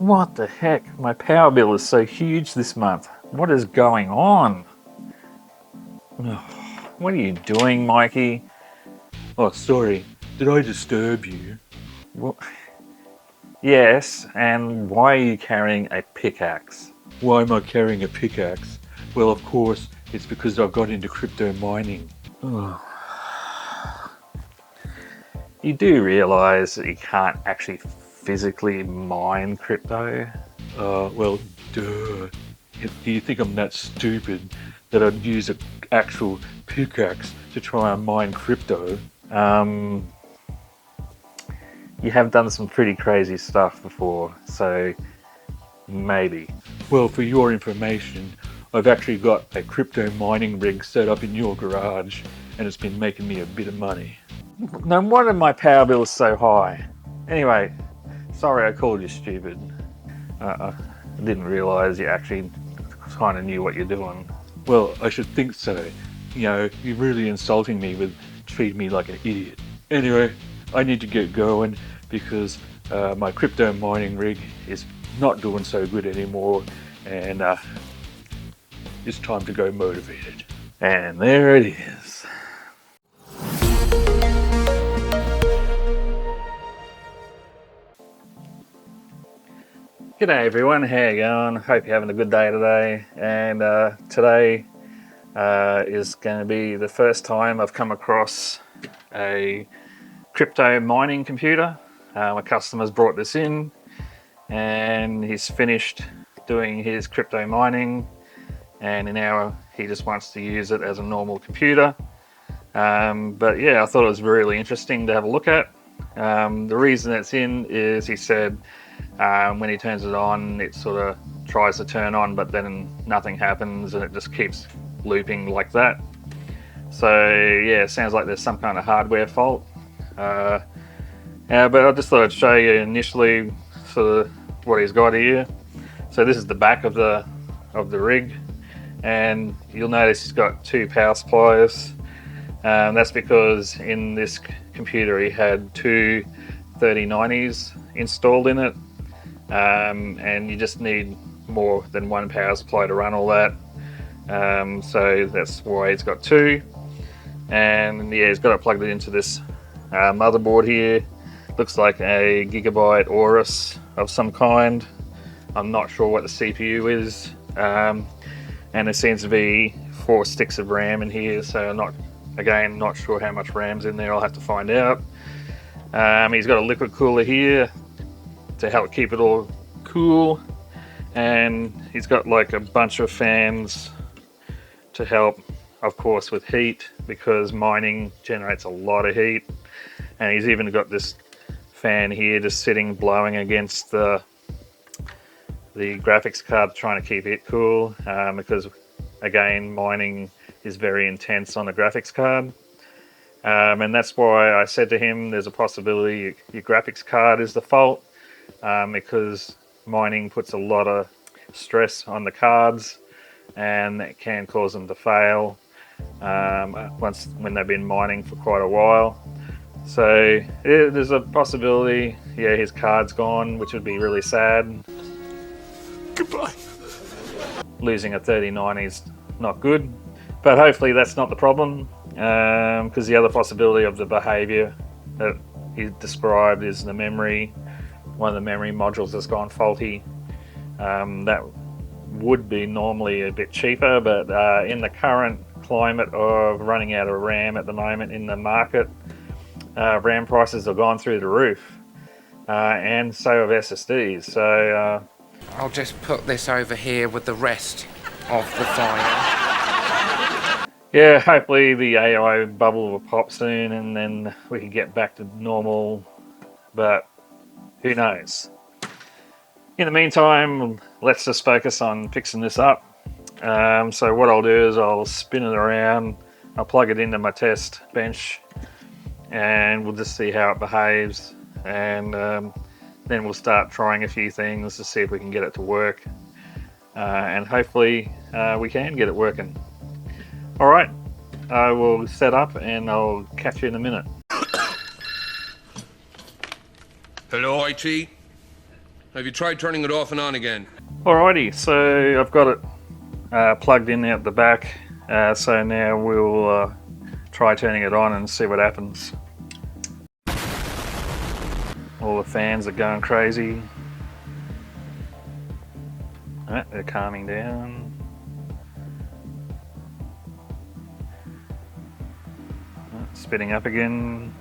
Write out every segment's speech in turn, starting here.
What the heck? My power bill is so huge this month. What is going on? What are you doing, Mikey? Oh, sorry. Did I disturb you? What? Yes, and why are you carrying a pickaxe? Why am I carrying a pickaxe? Well, of course, it's because I got into crypto mining. Oh. You do realise that you can't actually physically mine crypto? Well, duh. Do you think I'm that stupid that I'd use an actual pickaxe to try and mine crypto? You have done some pretty crazy stuff before, so maybe. Well, for your information, I've actually got a crypto mining rig set up in your garage, and it's been making me a bit of money. No wonder my power bill is so high. Anyway, sorry I called you stupid. I didn't realise you actually kind of knew what you're doing. Well, I should think so. You know, you're really insulting me with treating me like an idiot. Anyway, I need to get going because my crypto mining rig is not doing so good anymore, and it's time to go motivated. And there it is. G'day everyone, how you going? Hope you're having a good day today. And today is going to be the first time I've come across a crypto mining computer. My customer's brought this in and he's finished doing his crypto mining, and now he just wants to use it as a normal computer. But yeah, I thought it was really interesting to have a look at. The reason it's in is he said when he turns it on, it sort of tries to turn on, but then nothing happens and it just keeps looping like that. So yeah, it sounds like there's some kind of hardware fault. But I just thought I'd show you initially sort of what he's got here. So this is the back of the rig, and you'll notice he's got two power supplies. That's because in this computer he had two 3090s installed in it, and you just need more than one power supply to run all that. So that's why he's got two. And yeah, he's got it plugged into this motherboard here. Looks like a Gigabyte AORUS of some kind. I'm not sure what the CPU is. And there seems to be 4 sticks of RAM in here, so not sure how much RAM's in there. I'll have to find out. He's got a liquid cooler here to help keep it all cool, and he's got like a bunch of fans to help, of course, with heat, because mining generates a lot of heat. And he's even got this fan here just sitting blowing against the graphics card, trying to keep it cool, because again, mining is very intense on a graphics card. And that's why I said to him there's a possibility your graphics card is the fault, because mining puts a lot of stress on the cards and that can cause them to fail when they've been mining for quite a while. So yeah, there's a possibility, yeah, his card's gone, which would be really sad. Goodbye. Losing a 3090 is not good, but hopefully that's not the problem, because the other possibility of the behavior that he described is the memory. One of the memory modules has gone faulty. That would be normally a bit cheaper, but in the current climate of running out of RAM at the moment in the market, RAM prices have gone through the roof, and so have SSDs. So I'll just put this over here with the rest of the file. Yeah, hopefully the AI bubble will pop soon and then we can get back to normal, but who knows. In the meantime, let's just focus on fixing this up. So what I'll do is I'll spin it around, I'll plug it into my test bench, and we'll just see how it behaves, and then we'll start trying a few things to see if we can get it to work, and hopefully we can get it working. Alright, I will set up and I'll catch you in a minute. Hello, IT? Have you tried turning it off and on again? Alrighty, so I've got it plugged in out the back. So now we'll try turning it on and see what happens. All the fans are going crazy. Alright, they're calming down. Spitting up again.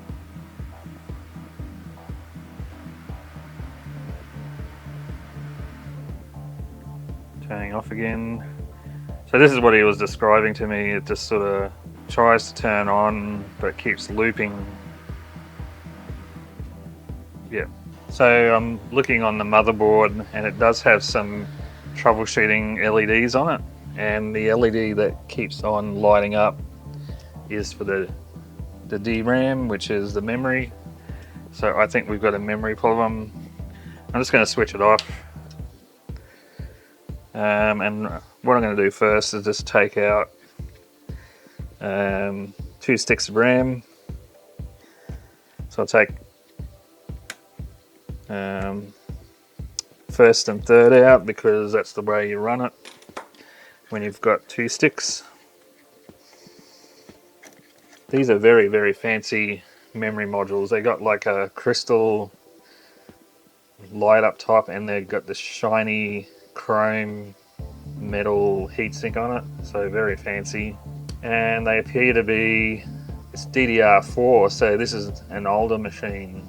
Turning off again. So this is what he was describing to me. It just sort of tries to turn on, but keeps looping. Yeah. So I'm looking on the motherboard, and it does have some troubleshooting LEDs on it. And the LED that keeps on lighting up is for the DRAM, which is the memory. So I think we've got a memory problem. I'm just going to switch it off. And what I'm going to do first is just take out 2 sticks of RAM. So I'll take first and third out, because that's the way you run it when you've got 2 sticks. These are very, very fancy memory modules. They got like a crystal light up top, and they've got this shiny chrome metal heatsink on it, so very fancy. And they appear to be, it's DDR4, so this is an older machine.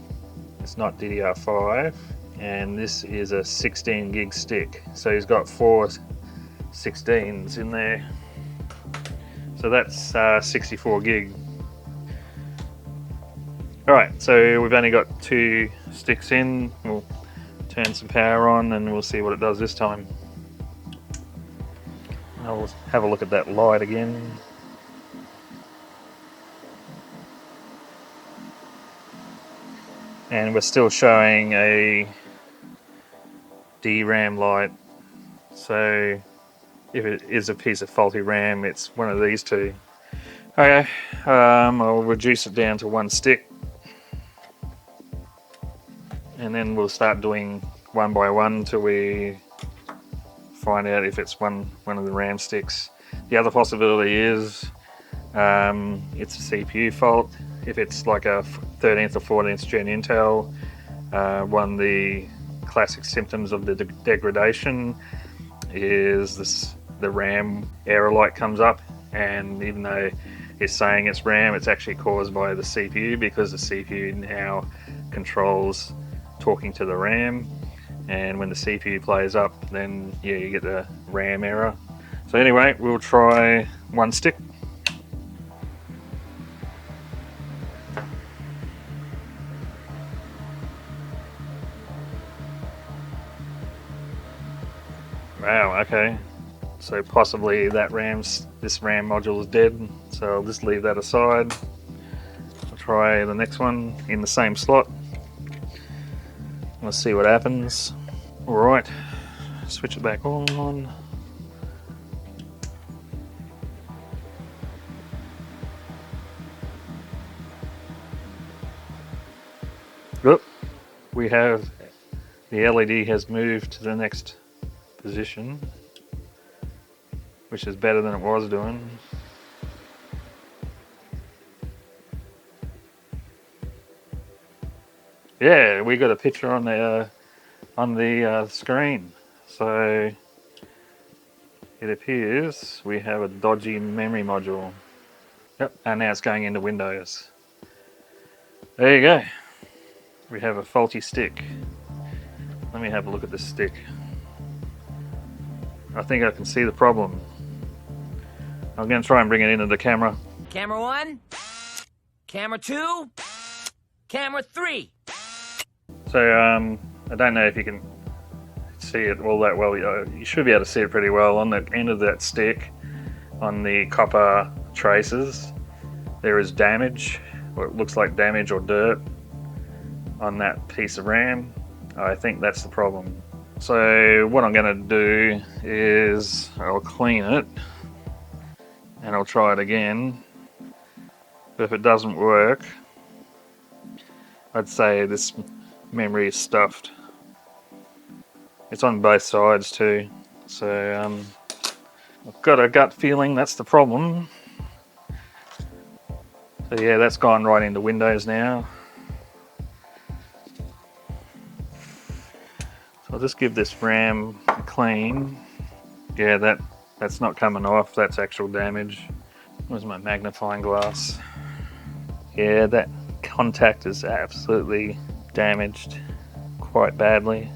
It's not DDR5, and this is a 16 gig stick. So he's got 4 16s in there. So that's 64 gig. Alright, so we've only got 2 sticks in. We'll turn some power on and we'll see what it does this time. I'll have a look at that light again. And we're still showing a DRAM light. So if it is a piece of faulty RAM, it's one of these 2. Okay, I'll reduce it down to 1 stick. And then we'll start doing one by one until we find out if it's one of the RAM sticks. The other possibility is it's a CPU fault. If it's like a 13th or 14th gen Intel, one of the classic symptoms of the degradation is the RAM error light comes up, and even though it's saying it's RAM, it's actually caused by the CPU, because the CPU now controls talking to the RAM, and when the CPU plays up, then yeah, you get the RAM error. So anyway, we'll try 1 stick. Wow, okay. So possibly this RAM module is dead, so I'll just leave that aside. I'll try the next one in the same slot. Let's see what happens. Alright, switch it back on. Oop, we have the LED has moved to the next position, which is better than it was doing. Yeah, we got a picture on the screen. So it appears we have a dodgy memory module. Yep, and now it's going into Windows. There you go. We have a faulty stick. Let me have a look at this stick. I think I can see the problem. I'm going to try and bring it into the camera. Camera 1, camera 2, camera 3. So I don't know if you can see it all that well. You should be able to see it pretty well. On the end of that stick, on the copper traces, there is damage, or it looks like damage or dirt on that piece of RAM. I think that's the problem. So what I'm going to do is I'll clean it and I'll try it again. But if it doesn't work, I'd say this memory is stuffed. It's on both sides too. So I've got a gut feeling that's the problem. So yeah, that's gone right into Windows now. So I'll just give this RAM a clean. Yeah, that's not coming off, that's actual damage. Where's my magnifying glass? Yeah, that contact is absolutely damaged quite badly.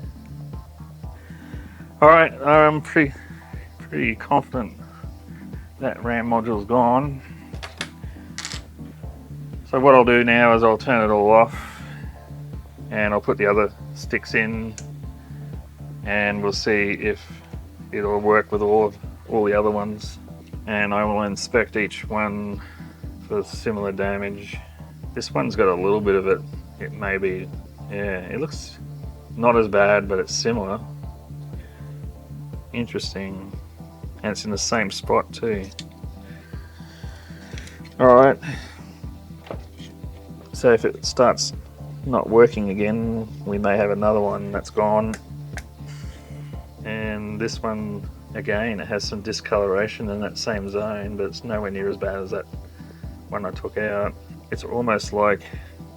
Alright, I'm pretty confident that RAM module's gone. So what I'll do now is I'll turn it all off and I'll put the other sticks in and we'll see if it'll work with all the other ones, and I will inspect each one for similar damage. This one's got a little bit of it. It may be, yeah, it looks not as bad, but it's similar. Interesting. And it's in the same spot too. Alright. So if it starts not working again, we may have another one that's gone. And this one, again, it has some discoloration in that same zone, but it's nowhere near as bad as that one I took out. It's almost like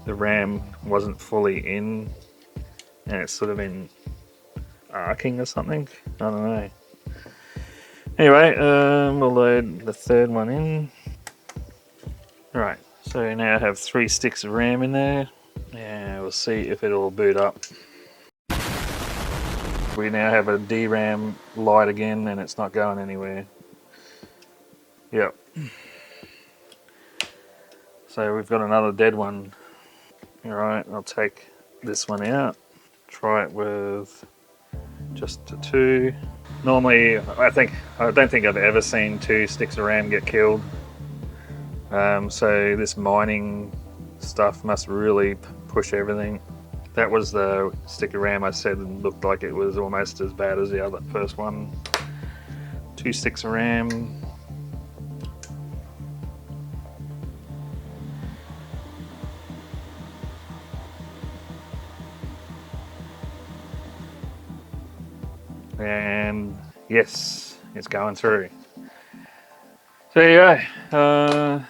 the RAM wasn't fully in and it's sort of in arcing or something. I don't know. Anyway, we'll load the third one in. Right, so now I have 3 sticks of RAM in there, and we'll see if it'll boot up. We now have a DRAM light again, and it's not going anywhere. Yep. So we've got another dead one. Alright, I'll take this one out, try it with just a 2. Normally, I don't think I've ever seen 2 sticks of RAM get killed. So this mining stuff must really push everything. That was the stick of RAM I said looked like it was almost as bad as the other first one. 2 sticks of RAM. And yes, it's going through. So there you go.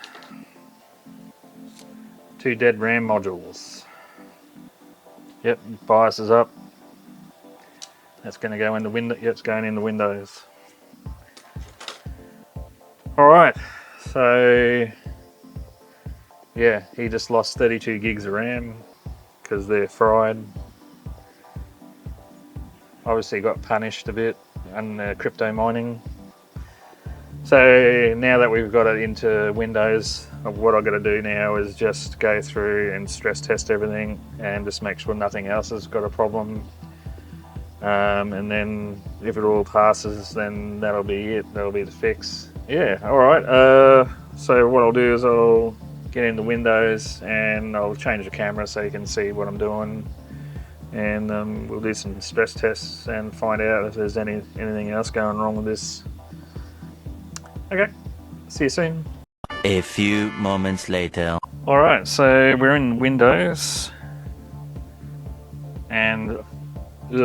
2 dead RAM modules. Yep, BIOS is up. That's going to go into Windows. Yep, it's going into Windows. Alright, so yeah, he just lost 32 gigs of RAM because they're fried. Obviously got punished a bit on crypto mining. So now that we've got it into Windows, what I've got to do now is just go through and stress test everything and just make sure nothing else has got a problem. And then if it all passes, then that'll be it. That'll be the fix. Yeah, alright. So what I'll do is I'll get into Windows and I'll change the camera so you can see what I'm doing. And we'll do some stress tests and find out if there's anything else going wrong with this. Okay, see you soon. A few moments later. Alright, so we're in Windows. And he's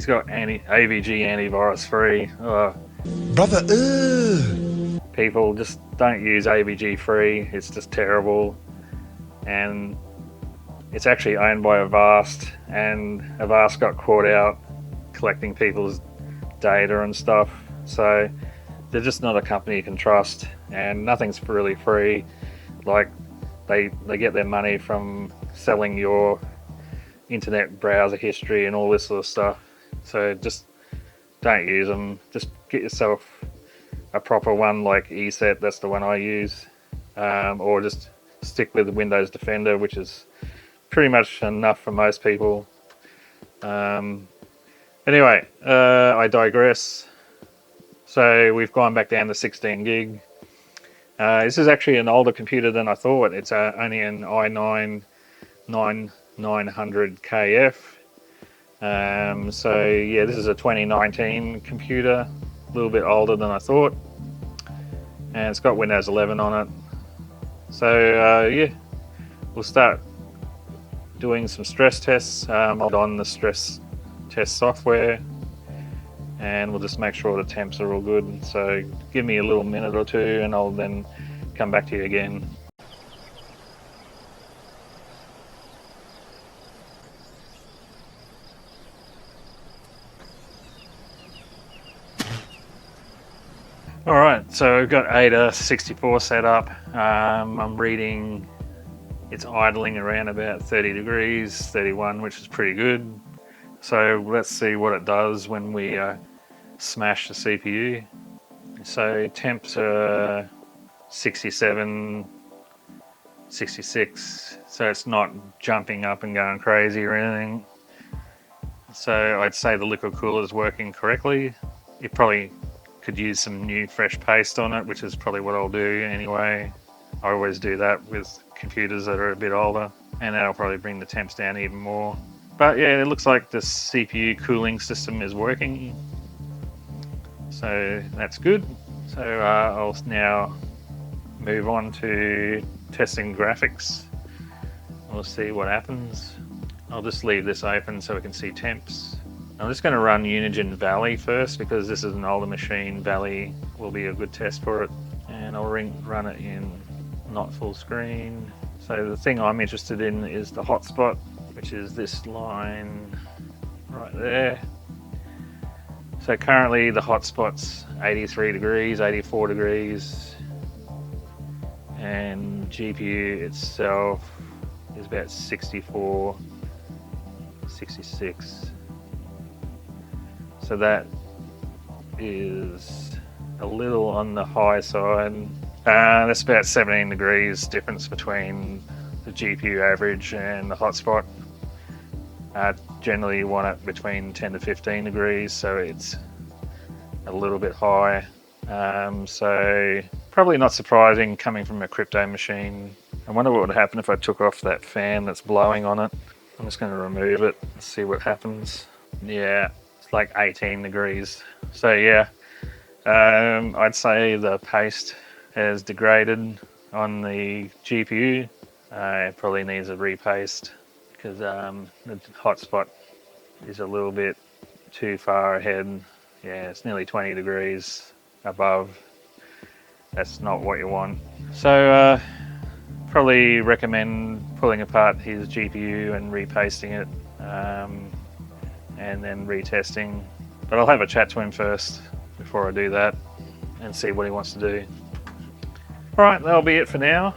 got AVG antivirus free. Brother, People, just don't use AVG free. It's just terrible. And it's actually owned by Avast, and Avast got caught out collecting people's data and stuff. So they're just not a company you can trust, and nothing's really free. Like they get their money from selling your internet browser history and all this sort of stuff. So just don't use them. Just get yourself a proper one like ESET, that's the one I use, or just stick with Windows Defender, which is pretty much enough for most people. Anyway, I digress. So we've gone back down to 16 gig. This is actually an older computer than I thought. It's only an i9 9900KF. So yeah, this is a 2019 computer, a little bit older than I thought. And it's got Windows 11 on it. So yeah, we'll start doing some stress tests. I'll on the stress test software, and we'll just make sure the temps are all good. So give me a little minute or two and I'll then come back to you again. Alright, so I've got AORUS 64 set up. I'm reading it's idling around about 30 degrees, 31, which is pretty good. So let's see what it does when we smash the CPU. So temps are 67, 66, so it's not jumping up and going crazy or anything. So I'd say the liquid cooler is working correctly. You probably could use some new fresh paste on it, which is probably what I'll do anyway. I always do that with computers that are a bit older, and that'll probably bring the temps down even more. But yeah, it looks like the CPU cooling system is working, so that's good. So I'll now move on to testing graphics. We'll see what happens. I'll just leave this open so we can see temps. I'm just going to run Unigine Valley first because this is an older machine. Valley will be a good test for it, and I'll run it in not full screen. So the thing I'm interested in is the hotspot, which is this line right there. So currently the hotspot's 83 degrees, 84 degrees, and GPU itself is about 64, 66. So that is a little on the high side. That's about 17 degrees difference between the GPU average and the hotspot. Generally you want it between 10 to 15 degrees, so it's a little bit high. So probably not surprising coming from a crypto machine. I wonder what would happen if I took off that fan that's blowing on it. I'm just going to remove it and see what happens. Yeah, it's like 18 degrees. So yeah, I'd say the paste has degraded on the GPU. It probably needs a repaste because the hotspot is a little bit too far ahead. Yeah, it's nearly 20 degrees above. That's not what you want. So probably recommend pulling apart his GPU and repasting it, and then retesting. But I'll have a chat to him first before I do that and see what he wants to do. Alright, that'll be it for now.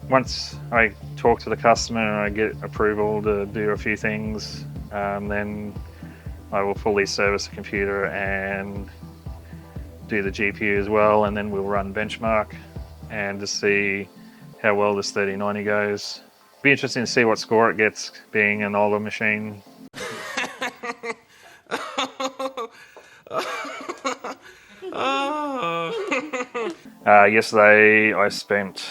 Once I talk to the customer and I get approval to do a few things, then I will fully service the computer and do the GPU as well, and then we'll run benchmark and to see how well this 3090 goes. Be interesting to see what score it gets being an older machine. Yesterday I spent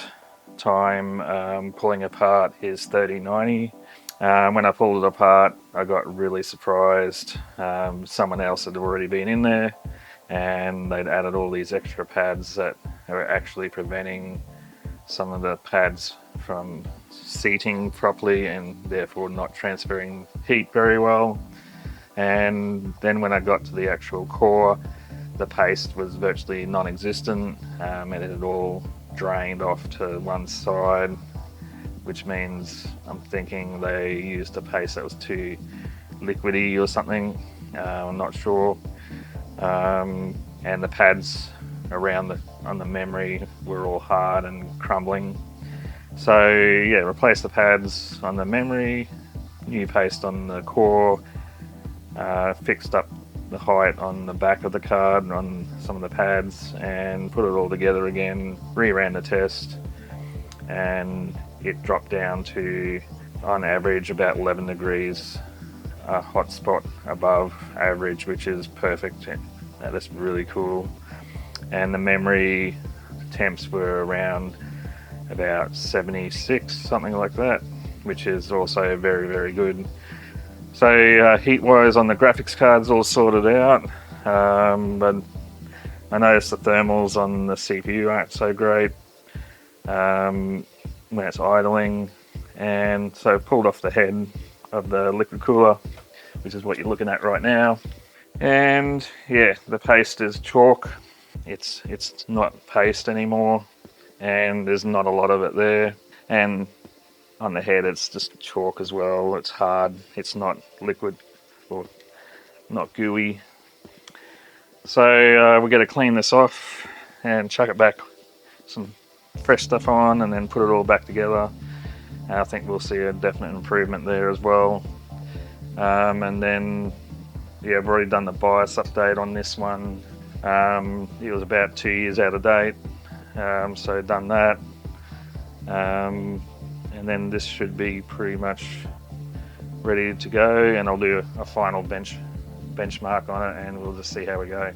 time pulling apart his 3090. When I pulled it apart, I got really surprised. Someone else had already been in there and they'd added all these extra pads that are actually preventing some of the pads from seating properly and therefore not transferring heat very well. And then when I got to the actual core, the paste was virtually non-existent. It had all drained off to one side, which means I'm thinking they used a paste that was too liquidy or something. I'm not sure. And the pads around on the memory were all hard and crumbling. So yeah, replace the pads on the memory, new paste on the core, fixed up the height on the back of the card on some of the pads and put it all together again, reran the test, and it dropped down to on average about 11 degrees hotspot above average, which is perfect. That's really cool. And the memory temps were around about 76, something like that, which is also very, very good. So heat-wise on the graphics cards all sorted out, but I noticed the thermals on the CPU aren't so great when it's idling, and so pulled off the head of the liquid cooler, which is what you're looking at right now. And yeah, the paste is chalk. It's not paste anymore, and there's not a lot of it there. And on the head, it's just chalk as well. It's hard. It's not liquid or not gooey. So we're going to clean this off and chuck it back, some fresh stuff on, and then put it all back together. And I think we'll see a definite improvement there as well. And then, yeah, I've already done the BIOS update on this one. It was about 2 years out of date, so done that. And then this should be pretty much ready to go, and I'll do a final benchmark on it, and we'll just see how we go.